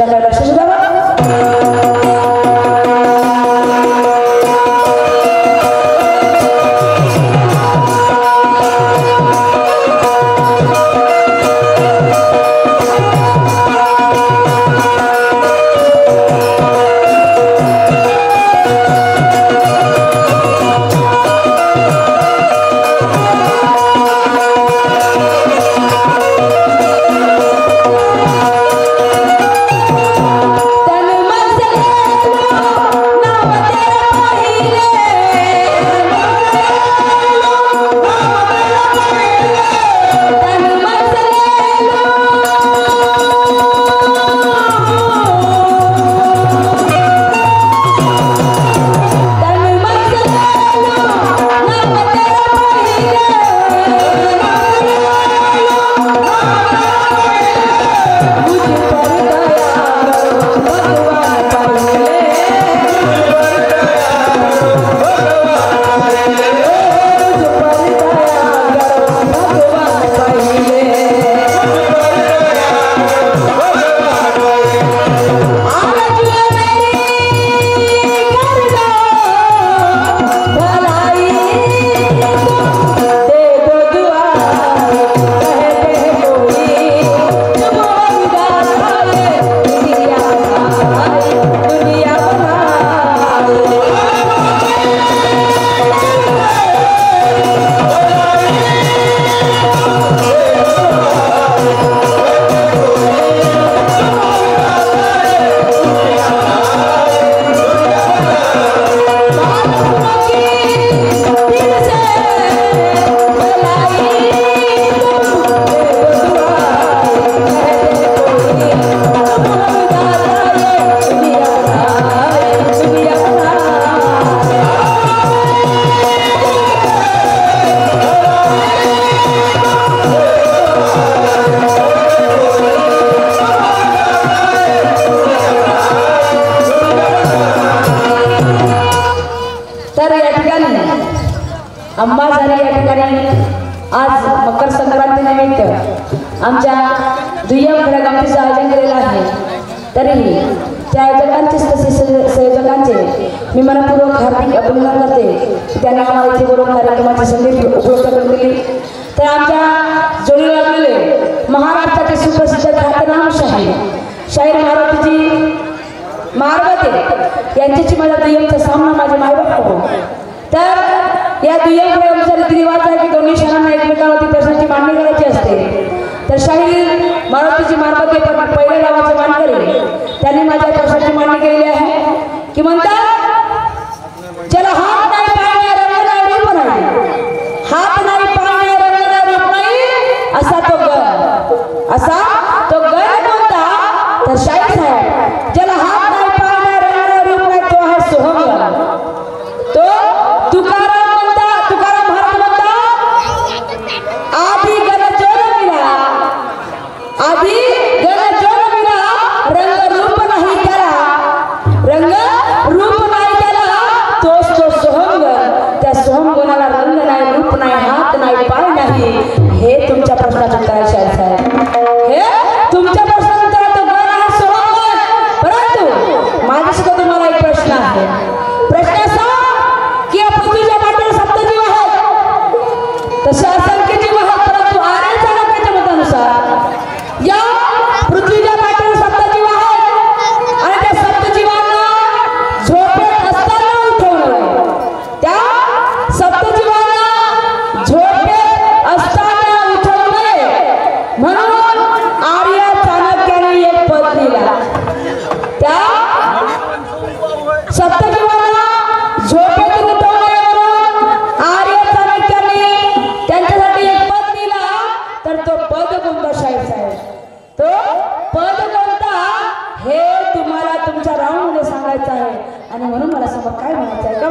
त्याच्याकडे लक्ष द्यावं. अंबाझरी या ठिकाणी आज मकर संक्रांती निमित्त आमच्या दुय्यम खेळागमतीचं आयोजन केलेलं आहे. तरीही त्या आयोजकांचे संयोजकांचे मी मनपूर्वक हार्दिक अभिनंदन करते. त्यांनी आम्हाला इथे बोलून कार्यक्रमाची संधी उपलब्ध करून दिली. तर आमच्या जोडी लागलेले महाराष्ट्राचे सुप्रसिद्ध ख्यातनाम शाहीर मारुतीजी मारवते यांच्याशी माझा दुय्यमचा सामना माझे मायबाप हो. तर या दुय्यम खेळाचा रीतिरिवाज आहे की दोन्ही शहरांना एकमेकांवरती प्रश्नाची मांडणी करायची असते. तर शाहीर मारुतीजी मारवते पहिल्या गावाचे मानकरी त्यांनी माझ्या प्रश्नाची मांडणी केलेली आहे की म्हणतात ज्याला हात नाही पाय नाही रंग नाही रूप नाही, हात नाही पाय नाही रंग नाही रूप नाही असा तो गण कोणता? तर शाहीर साहेब ज्याला हात नाही पाय नाही रंग नाही रूप नाही तो आहे सोहम. तो तुकाराम महाराज म्हणता आधी गण जोर मिळा, आधी गण जोर मिळा रंग रूप नाही त्याला, रंग रूप नाही त्याला तोच तो सोहम. त्या सोहम गुणाला रंग नाही रूप नाही हात नाही पाय नाही. हे तुमच्या प्रश्नाचं उत्तर आहे शाहीर साहेब. हे तुमच्या प्रश्नाचं उत्तर तो गण आहे सोहम. परंतु माझ्या सुद्धा तुम्हाला एक प्रश्न आहे. प्रश्न असा की पृथ्वीच्या पाठीवर सप्तजीव आहेत, तसे असंख्य जीव आहेत. परंतु आर्य चाणक्याच्या मतानुसार या पृथ्वीच्या पाठीवर सप्तजीव आहेत आणि त्या सप्तजीवांना झोपेत असताना उठवलं. त्या सप्तजीवांना झोपेत असताना उठवू नये म्हणून आर्य चाणक्याने एक पद दिला. त्या सप्तजीवांना झोपेत उठवू नये म्हणून आर्य चाणक्याने त्यांच्यासाठी एक पद दिला. तर तो पद कोणता शाहीर साहेब? तो पद कोणता हे तुम्हाला तुमच्या राऊंड मध्ये सांगायचं आहे. आणि म्हणून मला समोर काय म्हणायचं आहे का?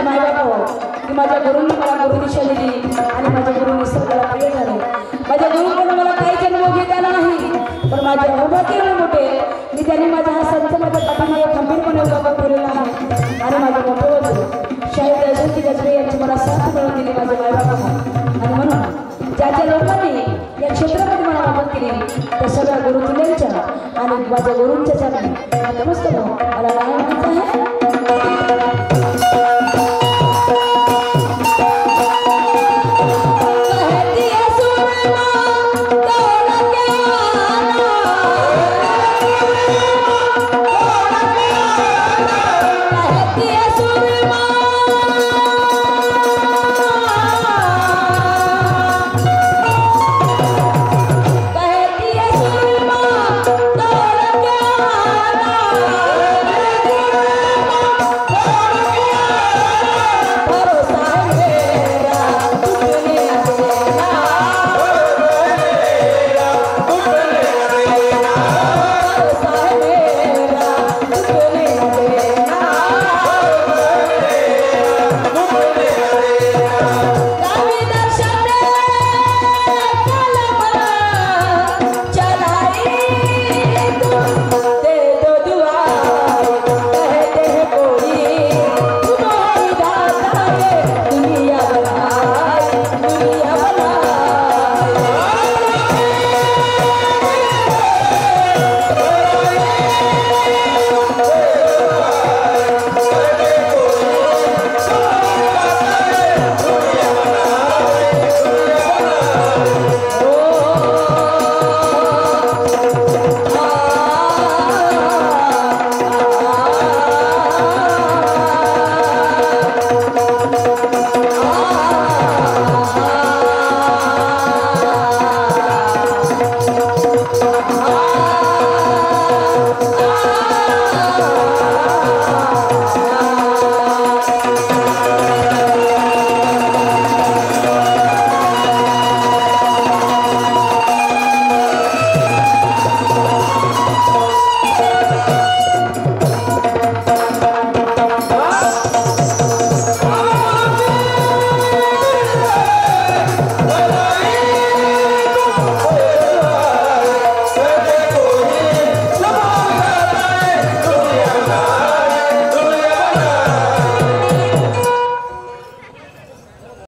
माझे मायबाप हो की माझ्या गुरूंनी मला गुरुदिशा दिली आणि माझ्या गुरुंनी सर्वाला प्रिय झाले. माझ्या गुरुंकडून मला काही जन्म घेता आला नाही, पण माझे अहोभाग्य एवढे मोठे मी त्यांनी माझा हा संत माझ्या पाठीमागे खंबीरपणे उभा ठेवलेला आहे. आणि माझे मोठे वडील शाहीद यशवंती गजबे यांची मला साथ मिळवून दिली माझे मायबाप आहे. आणि म्हणून ज्या ज्या लोकांनी या क्षेत्रामध्ये मला मदत केली त्या सगळ्या गुरुकिल्यांच्या आणि माझ्या गुरूंच्या चरणी नमस्कार. मला काय म्हणायचं आहे